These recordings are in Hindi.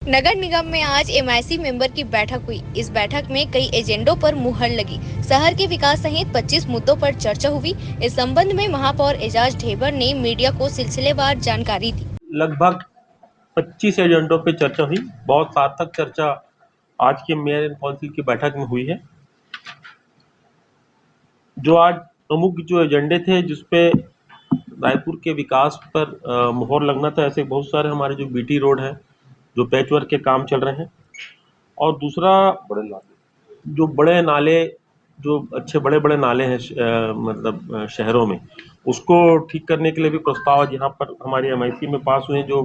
नगर निगम में आज एमआईसी मेंबर की बैठक हुई। इस बैठक में कई एजेंडों पर मुहर लगी। शहर के विकास सहित 25 मुद्दों पर चर्चा हुई। इस संबंध में महापौर एजाज ढेबर ने मीडिया को सिलसिलेवार जानकारी दी। लगभग 25 एजेंडों पे चर्चा हुई। बहुत सार्थक चर्चा आज के मेयर एंड काउंसिल की बैठक में हुई है। जो आज प्रमुख जो एजेंडे थे जिसपे रायपुर के विकास पर मुहर लगना था, ऐसे बहुत सारे हमारे जो बीटी रोड है, जो पैचवर्क के काम चल रहे हैं, और दूसरा जो बड़े नाले, जो अच्छे बड़े बड़े नाले हैं मतलब शहरों में, उसको ठीक करने के लिए भी प्रस्ताव आज यहाँ पर हमारी एमआईसी में पास हुए हैं। जो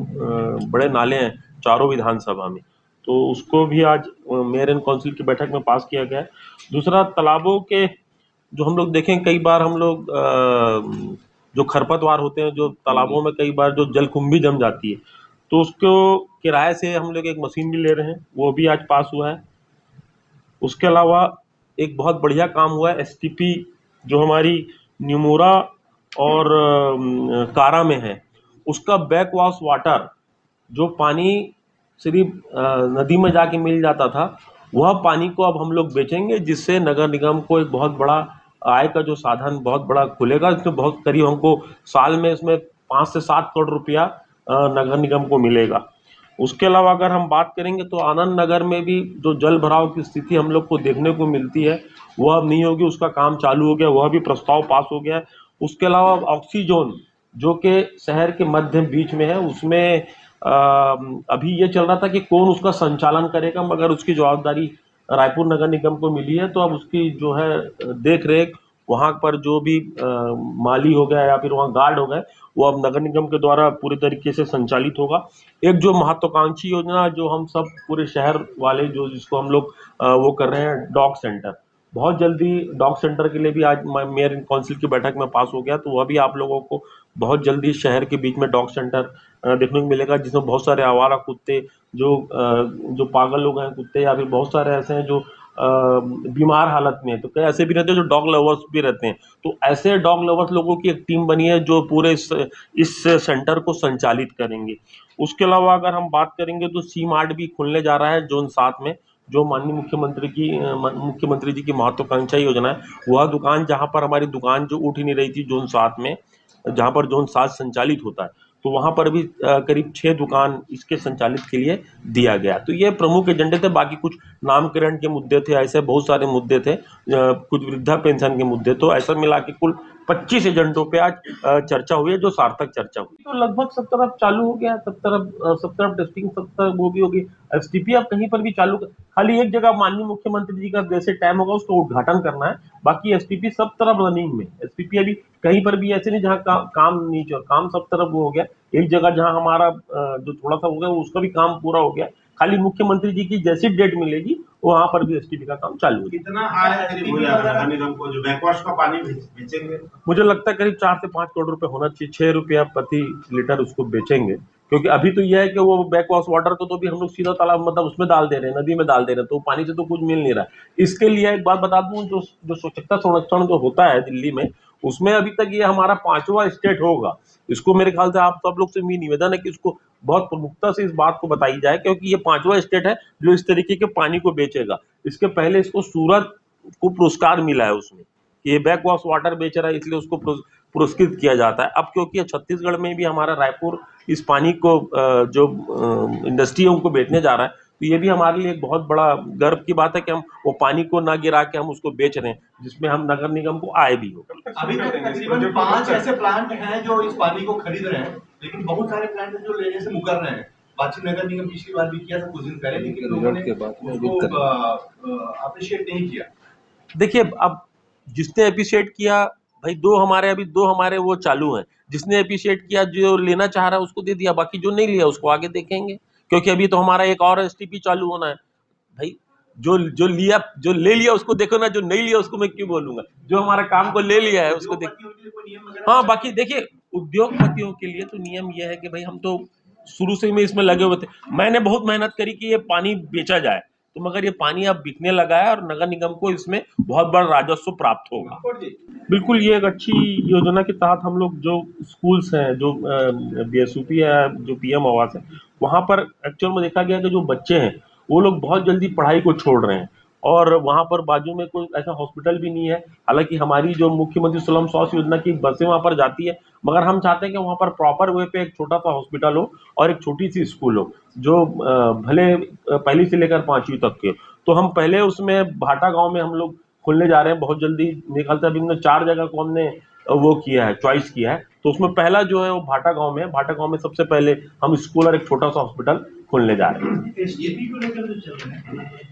बड़े नाले हैं चारों विधानसभा में, तो उसको भी आज मेयर एंड काउंसिल की बैठक में पास किया गया है। दूसरा, तालाबों के जो हम लोग देखें, कई बार हम लोग जो खरपतवार होते हैं जो तालाबों में, कई बार जो जलकुंभी जम जाती है, तो उसको किराए से हम लोग एक मशीन भी ले रहे हैं, वो भी आज पास हुआ है। उसके अलावा एक बहुत बढ़िया काम हुआ है, एसटीपी जो हमारी न्यूमोरा और कारा में है, उसका बैक वॉश वाटर, जो पानी सिर्फ नदी में जाके मिल जाता था, वह पानी को अब हम लोग बेचेंगे, जिससे नगर निगम को एक बहुत बड़ा आय का जो साधन बहुत बड़ा खुलेगा। इसमें बहुत करीब हमको साल में इसमें 5 से 7 करोड़ रुपया नगर निगम को मिलेगा। उसके अलावा अगर हम बात करेंगे तो आनंद नगर में भी जो जल भराव की स्थिति हम लोग को देखने को मिलती है, वह अब नहीं होगी, उसका काम चालू हो गया, वह भी प्रस्ताव पास हो गया है। उसके अलावा ऑक्सीजोन जो कि शहर के मध्य बीच में है, उसमें अभी ये चल रहा था कि कौन उसका संचालन करेगा, मगर उसकी जवाबदारी रायपुर नगर निगम को मिली है। तो अब उसकी जो है देख रेख वहाँ पर जो भी माली हो गया या फिर वहाँ गार्ड हो गए, वो अब नगर निगम के द्वारा पूरी तरीके से संचालित होगा। एक जो महत्वाकांक्षी योजना जो हम सब पूरे शहर वाले जो जिसको हम लोग वो कर रहे हैं, डॉग सेंटर, बहुत जल्दी डॉग सेंटर के लिए भी आज मेयर एंड काउंसिल की बैठक में पास हो गया। तो वह भी आप लोगों को बहुत जल्दी शहर के बीच में डॉग सेंटर देखने को मिलेगा, जिसमें बहुत सारे आवारा कुत्ते, जो पागल लोग हैं कुत्ते, या फिर बहुत सारे ऐसे हैं जो बीमार हालत में है, तो कई ऐसे भी रहते हैं जो डॉग लवर्स भी रहते हैं। तो ऐसे डॉग लवर्स लोगों की एक टीम बनी है जो पूरे इस सेंटर को संचालित करेंगे। उसके अलावा अगर हम बात करेंगे तो सी मार्ट भी खुलने जा रहा है जोन 7 में, जो माननीय मुख्यमंत्री जी की महत्वाकांक्षा योजना है। वह दुकान, जहाँ पर हमारी दुकान जो उठ ही नहीं रही थी जोन 7 में, जहाँ पर जोन 7 संचालित होता है, तो वहाँ पर भी करीब 6 दुकान इसके संचालित के लिए दिया गया। तो ये प्रमुख एजेंडे थे। बाकी कुछ नामकरण के मुद्दे थे, ऐसे बहुत सारे मुद्दे थे, कुछ वृद्धा पेंशन के मुद्दे। तो ऐसा मिला के कुल 25 एजेंडों पे आज चर्चा हुई है, जो सार्थक चर्चा हुई। तो लगभग सब तरफ चालू हो गया, सब तरफ टेस्टिंग, सब तरफ वो भी होगी। एसटीपी अब कहीं पर भी चालू, खाली एक जगह माननीय मुख्यमंत्री जी का जैसे टाइम होगा उसका उद्घाटन करना है, बाकी एसटीपी सब तरफ रनिंग में। एसटीपी अभी कहीं पर भी ऐसे नहीं जहाँ काम नहीं चल, काम सब तरफ वो हो गया। एक जगह जहाँ हमारा जो थोड़ा सा हो गया उसका भी काम पूरा हो गया, खाली मुख्यमंत्री जी की जैसी डेट मिलेगी वहां पर भी एसटीपी का काम चालू हो गया। कितना आय करीब नगर निगम को जो बैकवॉश का पानी बेचेंगे? मुझे लगता है करीब 4 से 5 करोड़ रुपए होना चाहिए। 6 रुपया प्रति लीटर उसको बेचेंगे, क्योंकि अभी तो यह है कि वो बैकवॉश वाटर को तो भी हम लोग सीधा तालाब मतलब उसमें डाल दे रहे हैं, नदी में डाल दे रहे हैं, तो पानी से तो कुछ मिल नहीं रहा है। इसके लिए एक बात बता दूं, जो स्वच्छता संरक्षण जो होता है दिल्ली में, उसमें अभी तक ये हमारा 5वां स्टेट होगा। इसको मेरे ख्याल से आप सब लोग से मेरी निवेदन है कि इसको बहुत प्रमुखता से इस बात को बताई जाए, क्योंकि ये 5वां स्टेट है जो इस तरीके के पानी को बेचेगा। इसके पहले इसको सूरत को पुरस्कार मिला है उसमें, ये बैकवॉश वाटर बेच रहा है, इसलिए उसको पुरस्कृत किया जाता है। अब क्योंकि छत्तीसगढ़ में भी हमारा रायपुर इस पानी को जो इंडस्ट्री है उनको बेचने जा रहा है, तो ये भी हमारे लिए एक बहुत बड़ा गर्व की बात है कि हम वो पानी को ना गिरा के हम उसको बेच रहे हैं, जिसमें हम नगर निगम को आय भी हो। अभी तक तकरीबन 5 ऐसे प्लांट हैं जो इस पानी को खरीद रहे हैं, लेकिन बहुत सारे प्लांट जो लेने से मुकर रहे हैं। बातचीत नगर निगम पिछली बार भी किया था कुछ दिन पहले, लेकिन लोगों ने उसको अप्रिशिएट नहीं किया। देखिए, अब जिसने अप्रिशिएट किया भाई, दो हमारे वो चालू हैं। जिसने अप्रिशिएट किया, जो लेना चाह रहा है उसको दे दिया, बाकी जो नहीं लिया उसको आगे देखेंगे, क्योंकि अभी तो हमारा एक और एसटीपी चालू होना है। भाई जो ले लिया उसको देखो ना, जो नहीं लिया उसको मैं क्यों बोलूंगा। जो हमारा काम को ले लिया है उसको देखो। हाँ, बाकी देखिए, उद्योगपतियों के लिए तो नियम यह है कि भाई हम तो शुरू से ही इसमें लगे हुए थे। मैंने बहुत मेहनत करी कि ये पानी बेचा जाए, तो मगर ये पानी अब बिकने लगा है और नगर निगम को इसमें बहुत बड़ा राजस्व प्राप्त होगा। बिल्कुल ये एक अच्छी योजना के तहत हम लोग जो स्कूल्स हैं, जो BSUP है, जो PM आवास है, वहाँ पर एक्चुअल में देखा गया कि जो बच्चे हैं वो लोग बहुत जल्दी पढ़ाई को छोड़ रहे हैं और वहाँ पर बाजू में कोई ऐसा हॉस्पिटल भी नहीं है। हालांकि हमारी जो मुख्यमंत्री सुलभ स्वास्थ्य योजना की बसें वहाँ पर जाती है, मगर हम चाहते हैं कि वहाँ पर प्रॉपर वे पे एक छोटा सा हॉस्पिटल हो और एक छोटी सी स्कूल हो जो भले पहली से लेकर 5वीं तक के। तो हम पहले उसमें भाटा गांव में हम लोग खुलने जा रहे हैं बहुत जल्दी। मेरे ख्याल से अभी हमने 4 जगह को हमने वो किया है, चॉइस किया है। तो उसमें पहला जो है वो भाटा गांव में है। भाटा गांव में सबसे पहले हम स्कूल और एक छोटा सा हॉस्पिटल खोलने जा रहे हैं। SGP को लेकर जो चल रहे हैं